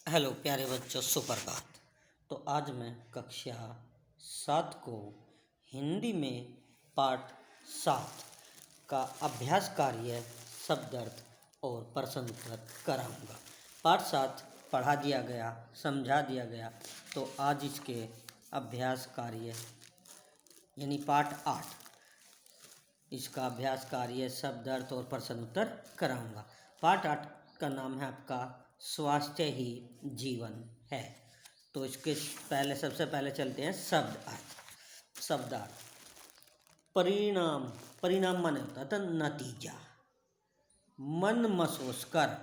Hello प्यारे बच्चों, सुप्रभात। तो आज मैं कक्षा 7 को हिंदी में पाठ 7 का अभ्यास कार्य शब्दार्थ और प्रश्न उत्तर कराऊंगा। पाठ 7 पढ़ा दिया गया, समझा दिया गया, तो आज इसके अभ्यास कार्य यानी पाठ 8 इसका अभ्यास कार्य शब्दार्थ और प्रश्न उत्तर कराऊंगा। पाठ 8 का नाम है आपका स्वास्थ्य ही जीवन है। तो इसके पहले सबसे पहले चलते हैं शब्दार्थ। परिणाम, परिणाम माने होता है नतीजा। मन महसूस कर,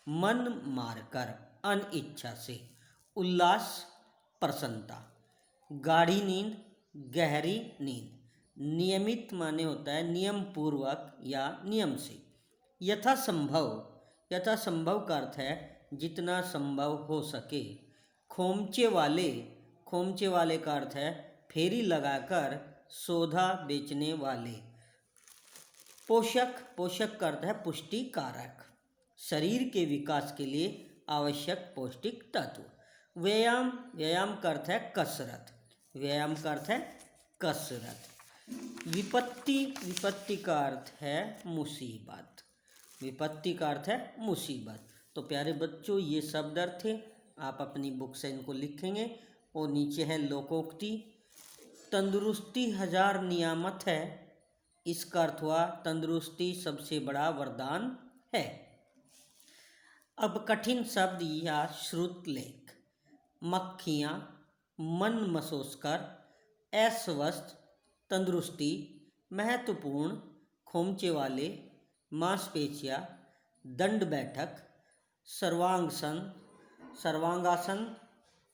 मन मारकर, अनिच्छा से, उल्लास, प्रसन्नता। गाढ़ी नींद, गहरी नींद। नियमित माने होता है नियम पूर्वक या नियम से। यथासंभव, यथासंभव का अर्थ है जितना संभव हो सके। खोमचे वाले, खोमचे वाले का अर्थ है फेरी लगाकर सौदा बेचने वाले। पोषक, पोषक का अर्थ है पुष्टि कारक, शरीर के विकास के लिए आवश्यक पौष्टिक तत्व। व्यायाम, व्यायाम का अर्थ है कसरत, व्यायाम का अर्थ है कसरत। विपत्ति, विपत्ति का अर्थ है मुसीबत, विपत्ति का अर्थ है मुसीबत। तो प्यारे बच्चों, ये शब्द अर्थ थे, आप अपनी बुक से इनको लिखेंगे। और नीचे है लोकोक्ति। तंदुरुस्ती हजार नियामत है, इसका अर्थ हुआ तंदुरुस्ती सबसे बड़ा वरदान है। अब कठिन शब्द या श्रुत लेख। मक्खियाँ, मन महसूस कर, अस्वस्थ, तंदुरुस्ती, महत्वपूर्ण, खोमचे वाले, मांसपेशियाँ, दंड बैठक, सर्वांगासन, सर्वांगासन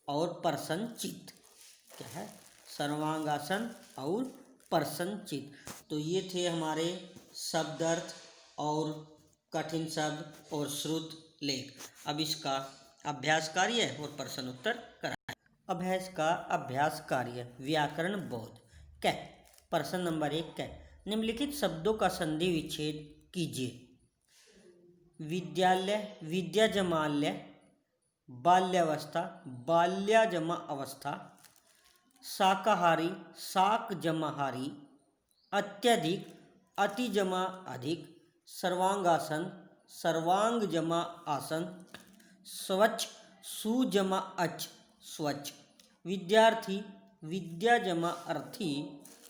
और प्रसन्नचित्त। क्या है? सर्वांगासन और प्रसन्नचित्त। तो ये थे हमारे शब्दार्थ और कठिन शब्द और श्रुत लेख। अब इसका अभ्यास कार्य और प्रश्न उत्तर कराएं। अभ्यास का अभ्यास कार्य व्याकरण बोध। कै, प्रश्न नंबर 1 कै, निम्नलिखित शब्दों का संधि विच्छेद कीजिए। विद्यालय, विद्या जमाल्य, बाल्यावस्था, बाल्या जमा अवस्था। शाकाहारी, शाक जमा हारी, अत्यधिक, अति जमा अधिक, सर्वांगासन, सर्वांग जमा आसन, स्वच्छ, सु जमा अच, स्वच्छ। विद्यार्थी, विद्या जमा अर्थी,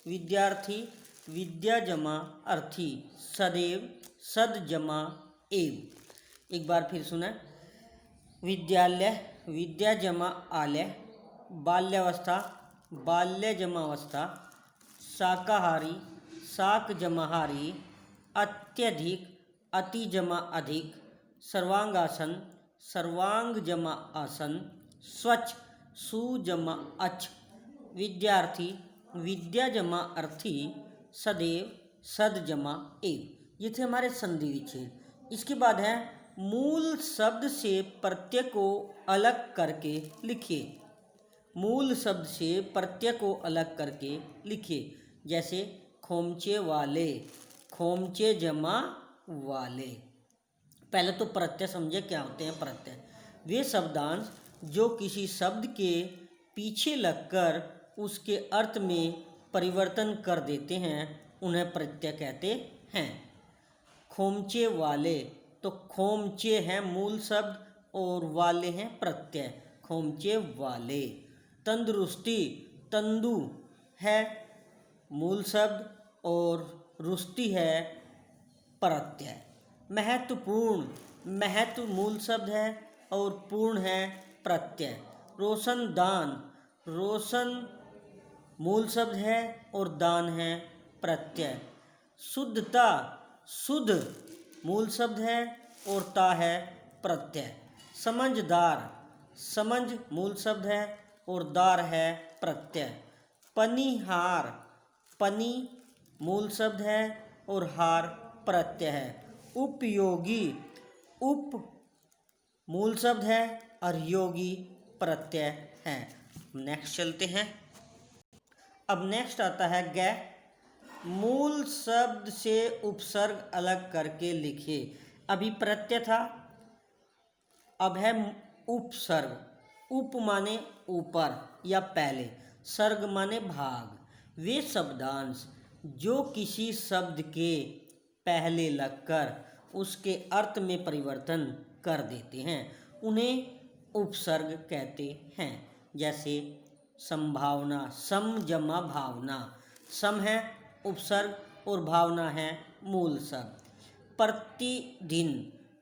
विद्यार्थी, विद्या जमा अर्थी, सदैव, सद जमा एव। एक बार फिर सुना। विद्यालय, विद्या जमा आलय, बाल्यावस्था, बाल्य जमा अवस्था, शाकाहारी, शाक जमा हारी, अत्यधिक, अति जमा अधिक, सर्वांगासन, सर्वांग जमा आसन, स्वच्छ, सु जमा अच। विद्यार्थी, विद्या जमा अर्थी, सदैव, सद जमा एव। ये थे हमारे संधि विच्छेद। इसके बाद है मूल शब्द से प्रत्यय को अलग करके लिखिए। मूल शब्द से प्रत्यय को अलग करके लिखिए। जैसे खोमचे वाले, खोमचे जमा वाले। पहले तो प्रत्यय समझे क्या होते हैं। प्रत्यय वे शब्दांश जो किसी शब्द के पीछे लगकर उसके अर्थ में परिवर्तन कर देते हैं, उन्हें प्रत्यय कहते हैं। खोमचे वाले, तो खोमचे हैं मूल शब्द और वाले हैं प्रत्यय, खोमचे वाले। तंदुरुस्ती, तंदु है मूल शब्द और रुस्ती है प्रत्यय। महत्वपूर्ण, महत्व मूल शब्द है और पूर्ण है प्रत्यय। रोशनदान, रोशन मूल शब्द है और दान है प्रत्यय। शुद्धता, शुद्ध मूल शब्द है और ता है प्रत्यय। समझदार, समझ मूल शब्द है और दार है प्रत्यय। पनिहार, पनी मूल शब्द है और हार प्रत्यय है। उपयोगी, उप मूल शब्द है और योगी प्रत्यय है। नेक्स्ट चलते हैं। अब नेक्स्ट आता है ग। मूल शब्द से उपसर्ग अलग करके लिखिए। अभी प्रत्यय था, अब है उपसर्ग। उप माने ऊपर या पहले, सर्ग माने भाग। वे शब्दांश जो किसी शब्द के पहले लगकर उसके अर्थ में परिवर्तन कर देते हैं उन्हें उपसर्ग कहते हैं। जैसे संभावना, सम जमा भावना, सम है उपसर्ग और भावना है मूल शब्द। प्रतिदिन,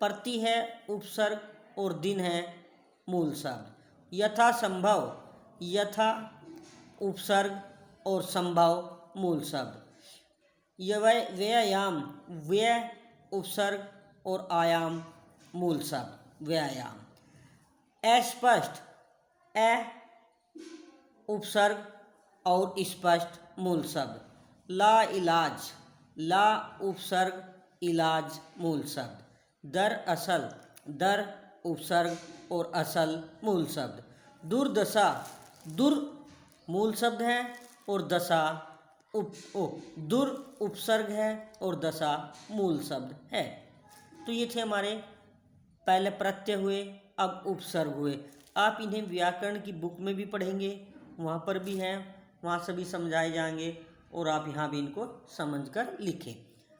प्रति है उपसर्ग और दिन है मूल शब्द। यथा संभव, यथा उपसर्ग और संभव मूल शब्द। व्यायाम, व्यय उपसर्ग और आयाम मूल शब्द व्यायाम। अस्पष्ट, अ उपसर्ग और स्पष्ट मूल शब्द। ला इलाज, ला उपसर्ग इलाज मूल शब्द। दरअसल, दर उपसर्ग और असल मूल शब्द। दुर्दशा, दुर मूल शब्द है और दशा दुर उपसर्ग है और दशा मूल शब्द है। तो ये थे हमारे पहले प्रत्यय हुए, अब उपसर्ग हुए। आप इन्हें व्याकरण की बुक में भी पढ़ेंगे, वहाँ पर भी हैं, वहाँ से भी समझाए जाएंगे और आप यहाँ भी इनको समझकर लिखें।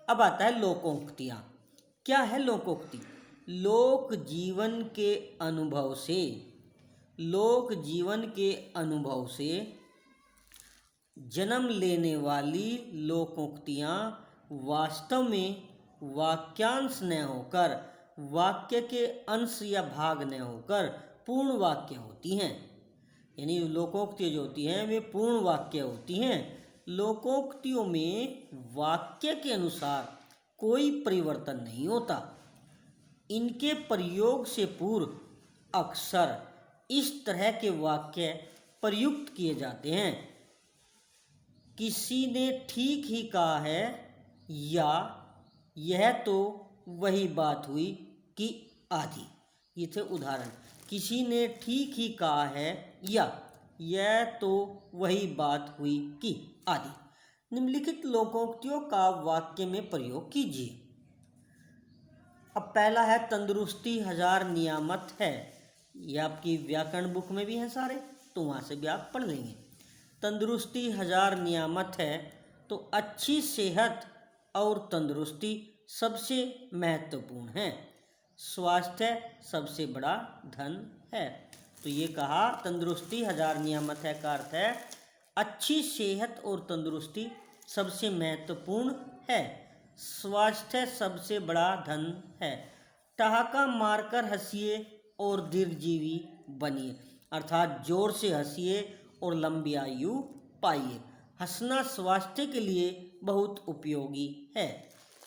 अब आता है लोकोक्तियाँ। क्या है लोकोक्ति? लोक जीवन के अनुभव से, लोक जीवन के अनुभव से जन्म लेने वाली लोकोक्तियाँ वास्तव में वाक्यांश न होकर, वाक्य के अंश या भाग न होकर पूर्ण वाक्य होती हैं। यानी लोकोक्तियाँ जो होती हैं वे पूर्ण वाक्य होती हैं। लोकोक्तियों में वाक्य के अनुसार कोई परिवर्तन नहीं होता। इनके प्रयोग से पूर्व अक्सर इस तरह के वाक्य प्रयुक्त किए जाते हैं: किसी ने ठीक ही कहा है, या यह तो वही बात हुई कि आदि। ये थे उदाहरण। किसी ने ठीक ही कहा है, या यह तो वही बात हुई कि आदि। निम्नलिखित लोकोक्तियों का वाक्य में प्रयोग कीजिए। अब पहला है तंदुरुस्ती हजार नियामत है। ये आपकी व्याकरण बुक में भी हैं सारे, तो वहाँ से भी आप पढ़ लेंगे। तंदुरुस्ती हजार नियामत है, तो अच्छी सेहत और तंदुरुस्ती सबसे महत्वपूर्ण है। स्वास्थ्य सबसे बड़ा धन है। तो ये कहा तंदुरुस्ती हजार नियामत है का अर्थ है अच्छी सेहत और तंदुरुस्ती सबसे महत्वपूर्ण है, स्वास्थ्य सबसे बड़ा धन है। ठहाका मारकर हंसिए और दीर्घजीवी बनिए, अर्थात जोर से हंसिए और लंबी आयु पाइए। हंसना स्वास्थ्य के लिए बहुत उपयोगी है,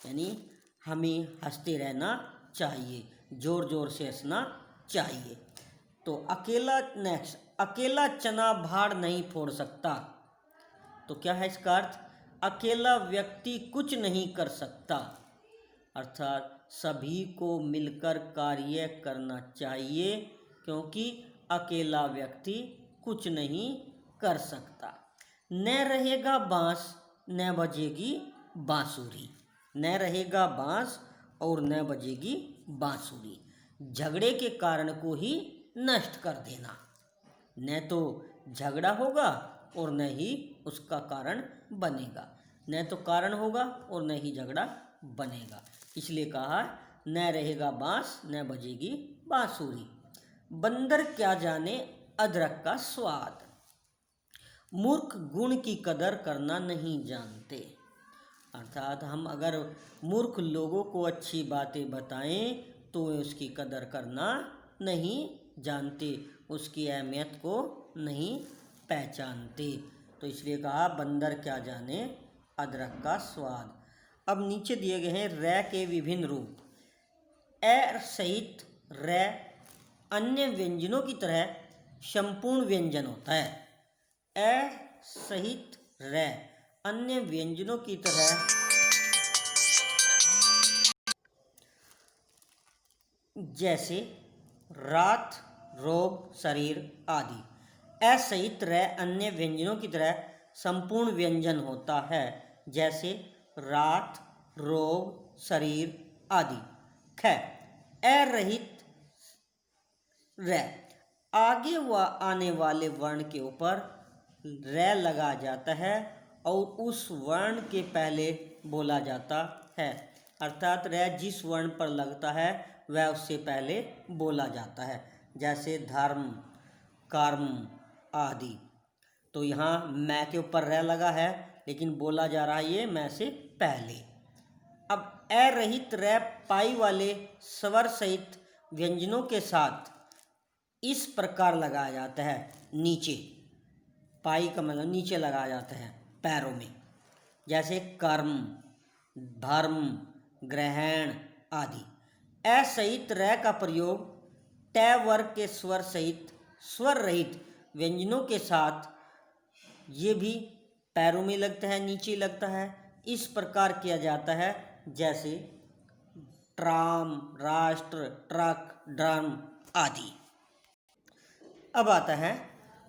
यानी हमें हंसते रहना चाहिए, जोर जोर से हंसना चाहिए। तो अकेला, नेक्स्ट, अकेला चना भाड़ नहीं फोड़ सकता। तो क्या है इसका अर्थ? अकेला व्यक्ति कुछ नहीं कर सकता, अर्थात सभी को मिलकर कार्य करना चाहिए, क्योंकि अकेला व्यक्ति कुछ नहीं कर सकता। न रहेगा बांस न बजेगी बांसुरी, न रहेगा बांस और न बजेगी बांसुरी। झगड़े के कारण को ही नष्ट कर देना, न तो झगड़ा होगा और न ही उसका कारण बनेगा, न तो कारण होगा और न ही झगड़ा बनेगा। इसलिए कहा न रहेगा बांस न बजेगी बांसुरी। बंदर क्या जाने अदरक का स्वाद, मूर्ख गुण की कदर करना नहीं जानते, अर्थात हम अगर मूर्ख लोगों को अच्छी बातें बताएं तो वे उसकी कदर करना नहीं जानते, उसकी अहमियत को नहीं पहचानते। तो इसलिए कहा बंदर क्या जाने अदरक का स्वाद। अब नीचे दिए गए हैं रै के विभिन्न रूप। ए सहित रै अन्य व्यंजनों की तरह संपूर्ण व्यंजन होता है। ए सहित रै अन्य व्यंजनों की तरह जैसे रात, रोग, शरीर आदि। ए सहित रै अन्य व्यंजनों की तरह संपूर्ण व्यंजन होता है, जैसे रात, रोग, शरीर आदि। ख ए रहित रै। आगे आने वाले वर्ण के ऊपर रै लगा जाता है और उस वर्ण के पहले बोला जाता है, अर्थात रै जिस वर्ण पर लगता है वह उससे पहले बोला जाता है, जैसे धर्म, कर्म आदि। तो यहाँ मैं के ऊपर रै लगा है लेकिन बोला जा रहा है ये मैं से पहले। अब ए रहित रै पाई वाले स्वर सहित व्यंजनों के साथ इस प्रकार लगाया जाता है, नीचे। पाई का मतलब नीचे लगाया जाता है पैरों में, जैसे कर्म, धर्म, ग्रहण आदि। ए सहित रै का प्रयोग ट वर्ग के स्वर सहित स्वर रहित व्यंजनों के साथ ये भी पैरों में लगता है, नीचे लगता है, इस प्रकार किया जाता है, जैसे ट्राम, राष्ट्र, ट्रक, ड्रम आदि। अब आता है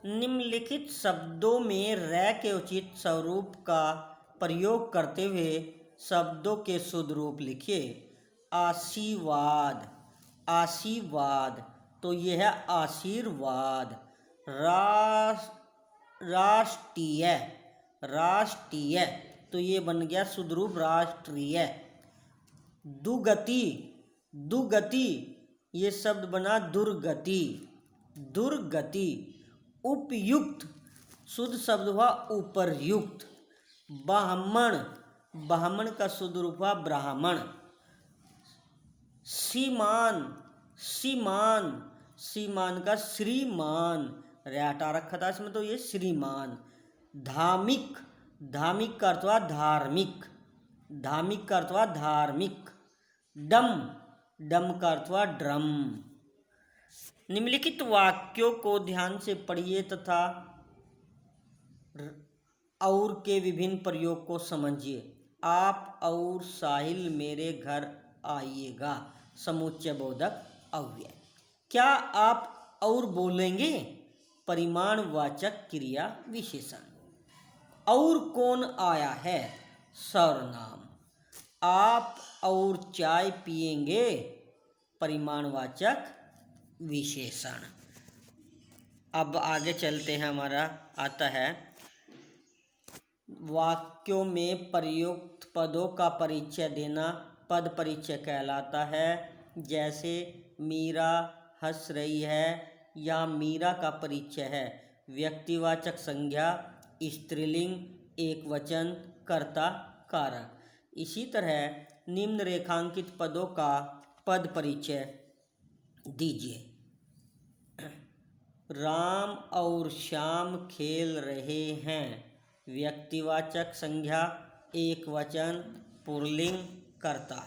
निम्नलिखित शब्दों में रै के उचित स्वरूप का प्रयोग करते हुए शब्दों के शुद्ध रूप लिखिए। आशीर्वाद, आशीर्वाद, तो यह है आशीर्वाद। राष्ट्रीय, राष्ट्रीय, तो ये बन गया शुद्ध रूप राष्ट्रीय। दुगति, दुगति, ये शब्द बना दुर्गति, दुर्गति। उपयुक्त, शुद्ध शब्द हुआ उपरयुक्त। ब्राह्मण, ब्राह्मण का शुद्ध रूप हुआ ब्राह्मण। श्रीमान, श्रीमान, श्रीमान का श्रीमान, रै हटा रखा था इसमें, तो ये श्रीमान। धार्मिक, धार्मिक का अर्थ हुआ धार्मिक, धार्मिक का अर्थ हुआ धार्मिक। डम, डम का अर्थ हुआ ड्रम। निम्नलिखित वाक्यों को ध्यान से पढ़िए तथा और के विभिन्न प्रयोग को समझिए। आप और साहिल मेरे घर आइएगा, समुच्चय बोधक अव्यय। क्या आप और बोलेंगे? परिमाणवाचक क्रिया विशेषण। और कौन आया है? सर्वनाम। आप और चाय पिएंगे? परिमाणवाचक विशेषण। अब आगे चलते हैं, हमारा आता है वाक्यों में प्रयुक्त पदों का परिचय देना पद परिचय कहलाता है। जैसे मीरा हंस रही है, या मीरा का परिचय है। व्यक्तिवाचक संज्ञा, स्त्रीलिंग, एक वचन, कर्ता, कारक। इसी तरह निम्न रेखांकित पदों का पद परिचय दीजिए। राम और श्याम खेल रहे हैं। व्यक्तिवाचक संज्ञा, एक वचन, पुल्लिंग, कर्ता।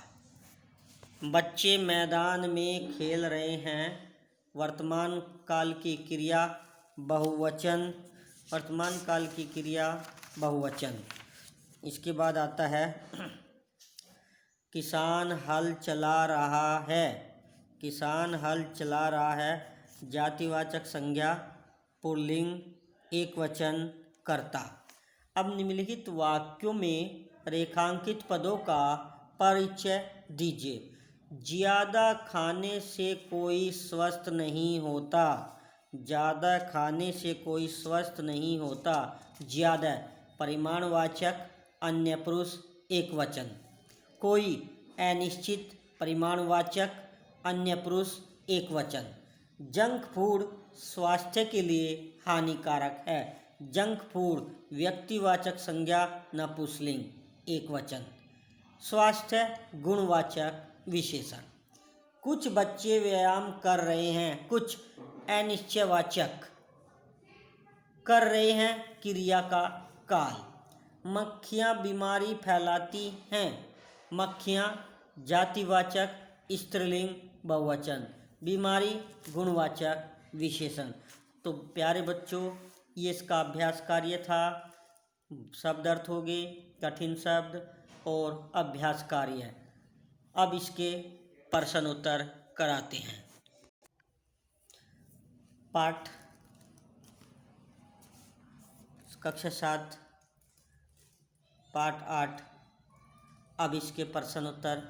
बच्चे मैदान में खेल रहे हैं। वर्तमान काल की क्रिया बहुवचन, वर्तमान काल की क्रिया बहुवचन। इसके बाद आता है किसान हल चला रहा है। किसान हल चला रहा है। जातिवाचक संज्ञा, पुल्लिंग, एक वचन, कर्ता। अब निम्नलिखित वाक्यों में रेखांकित पदों का परिचय दीजिए। ज़्यादा खाने से कोई स्वस्थ नहीं होता। ज़्यादा खाने से कोई स्वस्थ नहीं होता। ज़्यादा परिमाणवाचक, अन्य पुरुष, एक वचन। कोई अनिश्चित, परिमाणवाचक, अन्य पुरुष, एक वचन। जंक फूड स्वास्थ्य के लिए हानिकारक है। जंक फूड व्यक्तिवाचक संज्ञा, नपुंसकलिंग, एक वचन। स्वास्थ्य गुणवाचक विशेषण। कुछ बच्चे व्यायाम कर रहे हैं। कुछ अनिश्चयवाचक, कर रहे हैं क्रिया का काल। मक्खियाँ बीमारी फैलाती हैं। मक्खियाँ जातिवाचक, स्त्रीलिंग, बहुवचन। बीमारी गुणवाचक विशेषण। तो प्यारे बच्चों, ये इसका अभ्यास कार्य था। शब्द अर्थ हो गए, कठिन शब्द और अभ्यास कार्य। अब इसके प्रश्न उत्तर कराते हैं। पाठ कक्षा 7 पाठ 8। अब इसके प्रश्न उत्तर।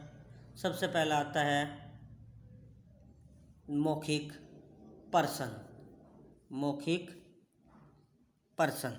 सबसे पहला आता है मौखिक पर्सन, मौखिक पर्सन।